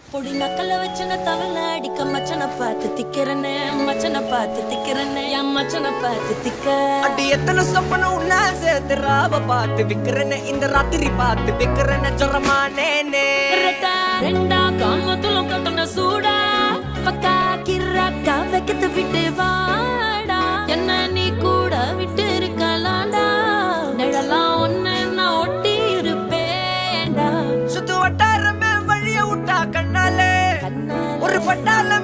பொடி நக்கல வச்சன தவள அடிக்க மச்சனை பார்த்து திக்கிறனே மச்சனை பார்த்து திக்கிறனே என் மச்சனை பார்த்து திக்க அடி எத்தனை சொப்பன உன்னா சேர்த்து ராவ பார்த்து விக்கிறனே இந்த ராத்திரி பார்த்து விக்கிறனே ஜொரமானே ரெண்டா காமத்துலம் கட்டண சூடா பக்கா கிராக்கா வைக்கத்து விட்டு வாடா என்ன நீ கூட விட்டு இருக்கலாம்டா நிழலாம் ஒன்னு நான் ஒட்டி இருப்பேன்டா சுத்து வட்டாரமே வழிய விட்டா கண்ணாலே ஒரு பட்டால